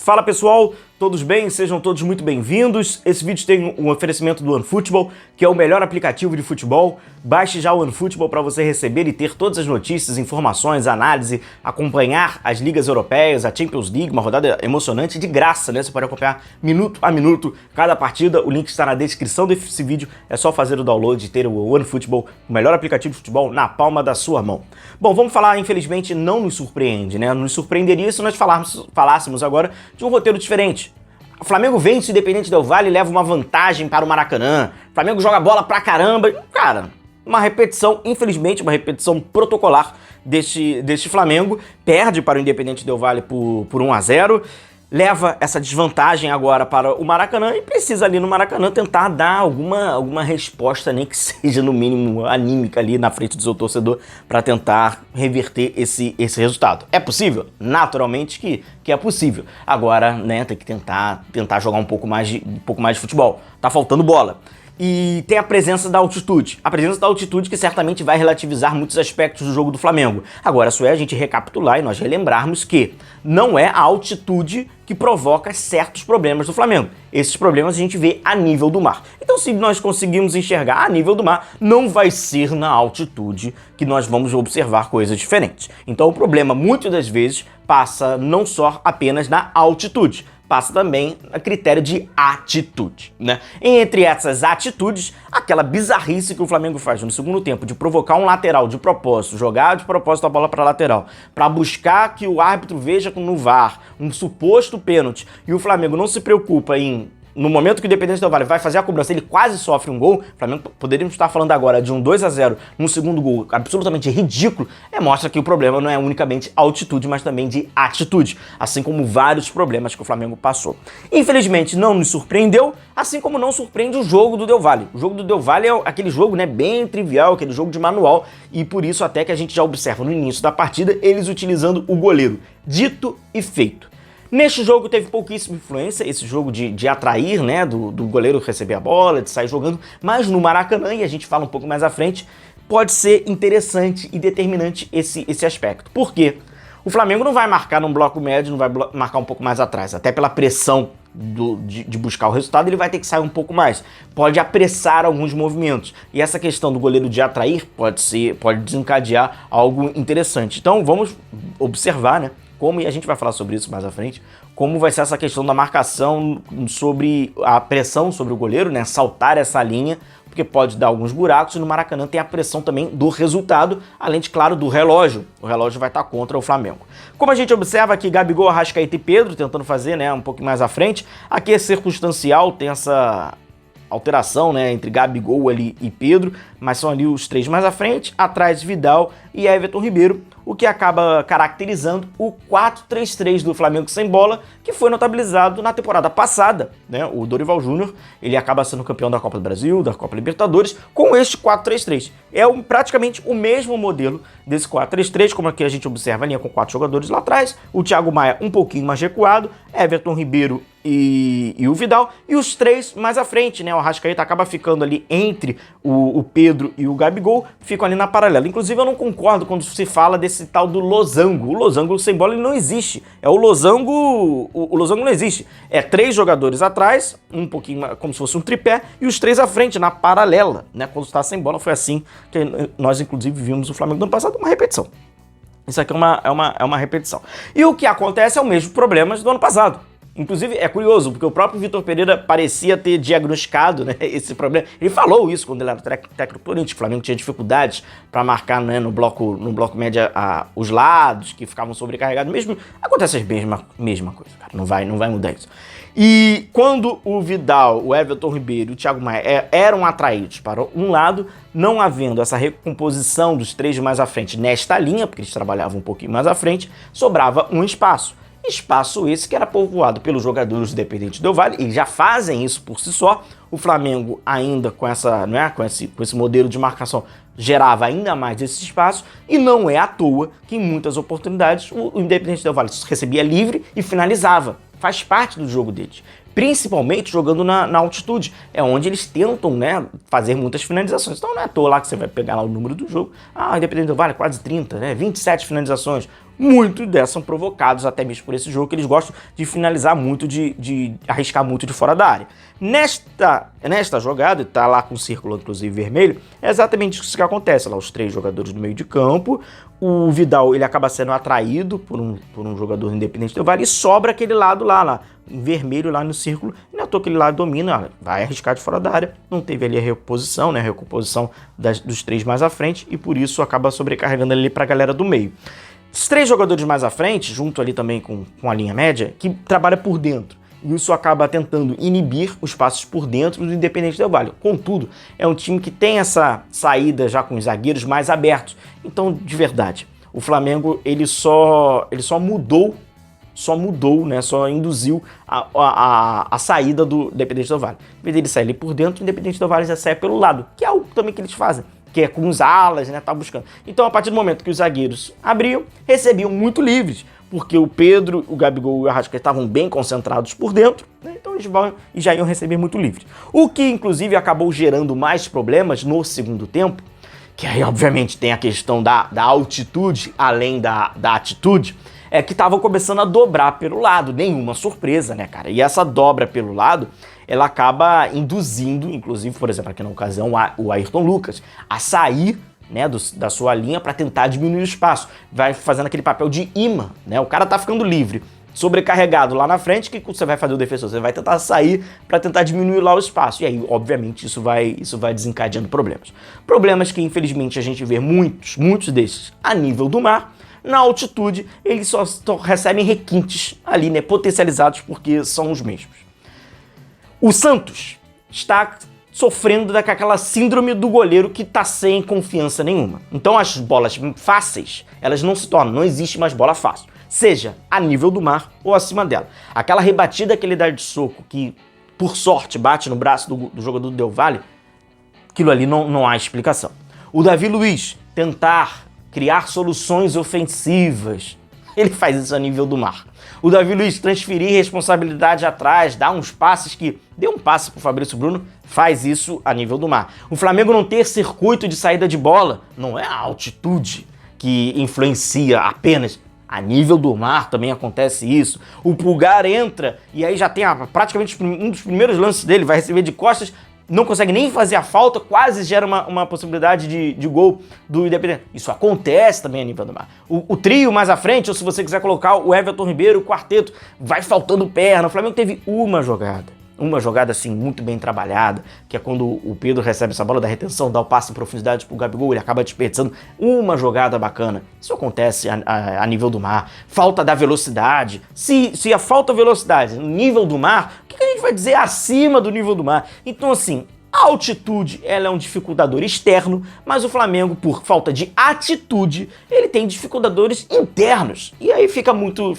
Fala pessoal, todos bem? Sejam todos muito bem-vindos. Esse vídeo tem um oferecimento do OneFootball, que é o melhor aplicativo de futebol. Baixe já o OneFootball para você receber e ter todas as notícias, informações, análise, acompanhar as ligas europeias, a Champions League, uma rodada emocionante de graça, né? Você pode acompanhar minuto a minuto cada partida. O link está na descrição desse vídeo. É só fazer o download e ter o OneFootball, o melhor aplicativo de futebol na palma da sua mão. Bom, vamos falar, infelizmente, não nos surpreende, né? Nos surpreenderia se nós falássemos agora de um roteiro diferente. O Flamengo vence o Independente Del Valle e leva uma vantagem para o Maracanã. O Flamengo joga bola pra caramba. Cara, uma repetição, infelizmente, uma repetição protocolar deste Flamengo. Perde para o Independente Del Valle por 1-0. Leva essa desvantagem agora para o Maracanã e precisa ali no Maracanã tentar dar alguma resposta, nem que seja no mínimo anímica ali na frente do seu torcedor, para tentar reverter esse resultado. É possível? Naturalmente que é possível. Agora, né, tem que tentar jogar um pouco mais de futebol. Tá faltando bola. E tem a presença da altitude. A presença da altitude que certamente vai relativizar muitos aspectos do jogo do Flamengo. Agora, isso é a gente recapitular e nós relembrarmos que não é a altitude que provoca certos problemas do Flamengo. Esses problemas a gente vê a nível do mar. Então, se nós conseguimos enxergar a nível do mar, não vai ser na altitude que nós vamos observar coisas diferentes. Então, o problema, muitas das vezes, passa não só apenas na altitude, passa também a critério de atitude, né? E entre essas atitudes, aquela bizarrice que o Flamengo faz no segundo tempo de provocar um lateral de propósito, jogar de propósito a bola para lateral, para buscar que o árbitro veja no VAR um suposto pênalti e o Flamengo não se preocupa em... No momento que o Independente Del Valle vai fazer a cobrança, ele quase sofre um gol. O Flamengo, poderíamos estar falando agora de um 2-0 num segundo gol absolutamente ridículo, mostra que o problema não é unicamente altitude, mas também de atitude, assim como vários problemas que o Flamengo passou. Infelizmente não nos surpreendeu, assim como não surpreende o jogo do Del Valle. O jogo do Del Valle é aquele jogo, né, bem trivial, aquele jogo de manual, e por isso até que a gente já observa no início da partida eles utilizando o goleiro. Dito e feito. Neste jogo teve pouquíssima influência, esse jogo de atrair, né, do goleiro receber a bola, de sair jogando, mas no Maracanã, e a gente fala um pouco mais à frente, pode ser interessante e determinante esse aspecto. Por quê? O Flamengo não vai marcar num bloco médio, não vai marcar um pouco mais atrás, até pela pressão de buscar o resultado, ele vai ter que sair um pouco mais. Pode apressar alguns movimentos. E essa questão do goleiro de atrair pode desencadear algo interessante. Então vamos observar, né? E a gente vai falar sobre isso mais à frente, como vai ser essa questão da marcação sobre a pressão sobre o goleiro, né, saltar essa linha, porque pode dar alguns buracos, e no Maracanã tem a pressão também do resultado, além de, claro, do relógio. O relógio vai estar contra o Flamengo. Como a gente observa aqui, Gabigol, Arrascaeta e Pedro tentando fazer, né, um pouco mais à frente, aqui é circunstancial, tem essa alteração, né, entre Gabigol ali e Pedro, mas são ali os três mais à frente, atrás Vidal e Everton Ribeiro, o que acaba caracterizando o 4-3-3 do Flamengo sem bola, que foi notabilizado na temporada passada, né? O Dorival Júnior, ele acaba sendo campeão da Copa do Brasil, da Copa Libertadores, com este 4-3-3. É praticamente o mesmo modelo desse 4-3-3, como aqui a gente observa a linha com 4 jogadores lá atrás, o Thiago Maia um pouquinho mais recuado, Everton Ribeiro e o Vidal, e os três mais à frente, né? O Arrascaeta acaba ficando ali entre o Pedro e o Gabigol, ficam ali na paralela. Inclusive eu não concordo quando se fala desse tal do losango. O losango sem bola ele não existe. É o losango não existe. É 3 jogadores atrás, um pouquinho como se fosse um tripé, e os 3 à frente, na paralela, né? Quando está sem bola, foi assim que nós inclusive vimos o Flamengo no ano passado, uma repetição. Isso aqui é uma repetição. E o que acontece é o mesmo problema do ano passado. Inclusive, é curioso, porque o próprio Vitor Pereira parecia ter diagnosticado, né, esse problema. Ele falou isso quando ele era técnico do Corinthians. O Flamengo tinha dificuldades para marcar, né, no bloco médio os lados, que ficavam sobrecarregados. Mesmo acontece a mesma coisa, cara. Não vai mudar isso. E quando o Vidal, o Everton Ribeiro e o Thiago Maia eram atraídos para um lado, não havendo essa recomposição dos 3 mais à frente nesta linha, porque eles trabalhavam um pouquinho mais à frente, sobrava um espaço. Espaço esse que era povoado pelos jogadores do Independente Del Valle, e já fazem isso por si só. O Flamengo ainda com esse modelo de marcação gerava ainda mais esse espaço, e não é à toa que em muitas oportunidades o Independente Del Valle recebia livre e finalizava. Faz parte do jogo deles. Principalmente jogando na altitude, é onde eles tentam, né, fazer muitas finalizações. Então não é à toa lá que você vai pegar lá o número do jogo. O Independente Del Valle quase 30, né, 27 finalizações. muitos dessas são provocados até mesmo por esse jogo, que eles gostam de finalizar muito, de arriscar muito de fora da área. Nesta jogada, tá lá com o círculo inclusive vermelho, é exatamente isso que acontece, lá os 3 jogadores do meio de campo, o Vidal ele acaba sendo atraído por um jogador do Independente Del Valle e sobra aquele lado lá em vermelho lá no círculo, e não é à toa aquele lado domina, vai arriscar de fora da área, não teve ali a recomposição, né, a recomposição dos 3 mais à frente, e por isso acaba sobrecarregando ali pra galera do meio. Os 3 jogadores mais à frente, junto ali também com a linha média, que trabalha por dentro. E isso acaba tentando inibir os passos por dentro do Independente Del Valle. Contudo, é um time que tem essa saída já com os zagueiros mais abertos. Então, de verdade, o Flamengo ele só mudou, né? Só induziu a saída do Independente Del Valle. Em vez dele sair ali por dentro, o Independente Del Valle já sai pelo lado, que é algo também que eles fazem, que é com os alas, né, tá buscando. Então, a partir do momento que os zagueiros abriam, recebiam muito livres, porque o Pedro, o Gabigol e o Arrascaeta estavam bem concentrados por dentro, né, então eles já iam receber muito livres. O que, inclusive, acabou gerando mais problemas no segundo tempo, que aí, obviamente, tem a questão da altitude, além da atitude, é que estavam começando a dobrar pelo lado, nenhuma surpresa, né, cara? E essa dobra pelo lado, ela acaba induzindo, inclusive, por exemplo, aqui na ocasião, o Ayrton Lucas, a sair, né, da sua linha para tentar diminuir o espaço. Vai fazendo aquele papel de imã, né? O cara tá ficando livre, sobrecarregado lá na frente, o que você vai fazer o defensor? Você vai tentar sair para tentar diminuir lá o espaço. E aí, obviamente, isso vai desencadeando problemas. Problemas que, infelizmente, a gente vê muitos desses a nível do mar. Na altitude, eles só recebem requintes ali, né, potencializados porque são os mesmos. O Santos está sofrendo daquela síndrome do goleiro que tá sem confiança nenhuma. Então as bolas fáceis, elas não se tornam, não existe mais bola fácil. Seja a nível do mar ou acima dela. Aquela rebatida que ele dá de soco, que por sorte bate no braço do jogador do Del Valle, aquilo ali não há explicação. O Davi Luiz tentar criar soluções ofensivas, ele faz isso a nível do mar. O Davi Luiz transferir responsabilidade atrás, dar uns passes que... Deu um passe pro Fabrício Bruno, faz isso a nível do mar. O Flamengo não ter circuito de saída de bola, não é a altitude que influencia apenas. A nível do mar também acontece isso. O Pulgar entra e aí já tem praticamente um dos primeiros lances dele, vai receber de costas, não consegue nem fazer a falta, quase gera uma possibilidade de gol do Independente. Isso acontece também a nível do mar. O trio mais à frente, ou se você quiser colocar o Everton Ribeiro, o quarteto, vai faltando perna. O Flamengo teve uma jogada assim muito bem trabalhada, que é quando o Pedro recebe essa bola da retenção, dá o passe em profundidade pro Gabigol, ele acaba desperdiçando uma jogada bacana. Isso acontece a nível do mar. Falta da velocidade. Se a falta de velocidade no nível do mar, o que a gente vai dizer acima do nível do mar? Então, assim, a altitude ela é um dificultador externo, mas o Flamengo, por falta de atitude, ele tem dificultadores internos. E aí fica muito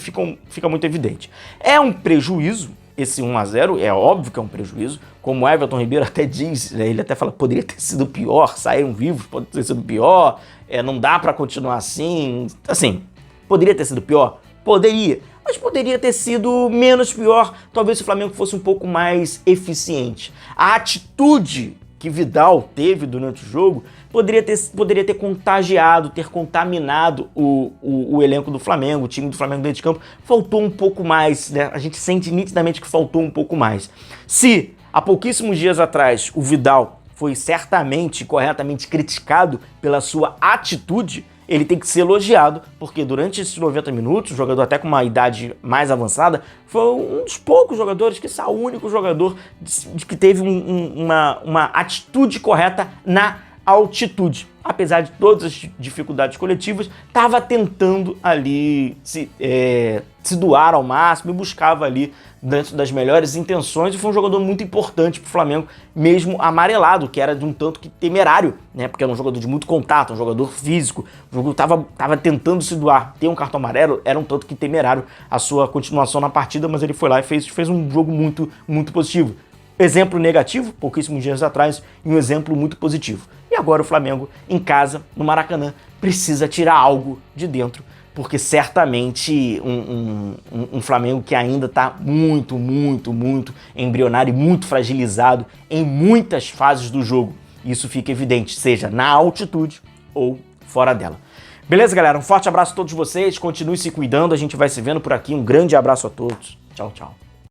evidente. É um prejuízo. Esse 1-0 é óbvio que é um prejuízo, como o Everton Ribeiro até diz, né, ele até fala que poderia ter sido pior, saíram vivos, pode ter sido pior, não dá pra continuar assim, poderia ter sido pior? Poderia, mas poderia ter sido menos pior, talvez se o Flamengo fosse um pouco mais eficiente. A atitude que Vidal teve durante o jogo poderia ter contagiado, ter contaminado o elenco do Flamengo, o time do Flamengo dentro de campo. Faltou um pouco mais, né? A gente sente nitidamente que faltou um pouco mais. Se há pouquíssimos dias atrás o Vidal foi certamente, corretamente criticado pela sua atitude, ele tem que ser elogiado, porque durante esses 90 minutos, o jogador até com uma idade mais avançada, foi um dos poucos jogadores, que é o único jogador que teve uma atitude correta na altitude. Apesar de todas as dificuldades coletivas, estava tentando ali se doar ao máximo e buscava ali dentro das melhores intenções, e foi um jogador muito importante para o Flamengo, mesmo amarelado, que era de um tanto que temerário, né? Porque era um jogador de muito contato, um jogador físico, o jogo estava tentando se doar. Ter um cartão amarelo era um tanto que temerário a sua continuação na partida, mas ele foi lá e fez um jogo muito positivo. Exemplo negativo, pouquíssimos dias atrás, e um exemplo muito positivo. E agora o Flamengo, em casa, no Maracanã, precisa tirar algo de dentro, porque certamente um Flamengo que ainda está muito embrionário e muito fragilizado em muitas fases do jogo. Isso fica evidente, seja na altitude ou fora dela. Beleza, galera? Um forte abraço a todos vocês, continue se cuidando, a gente vai se vendo por aqui. Um grande abraço a todos. Tchau, tchau.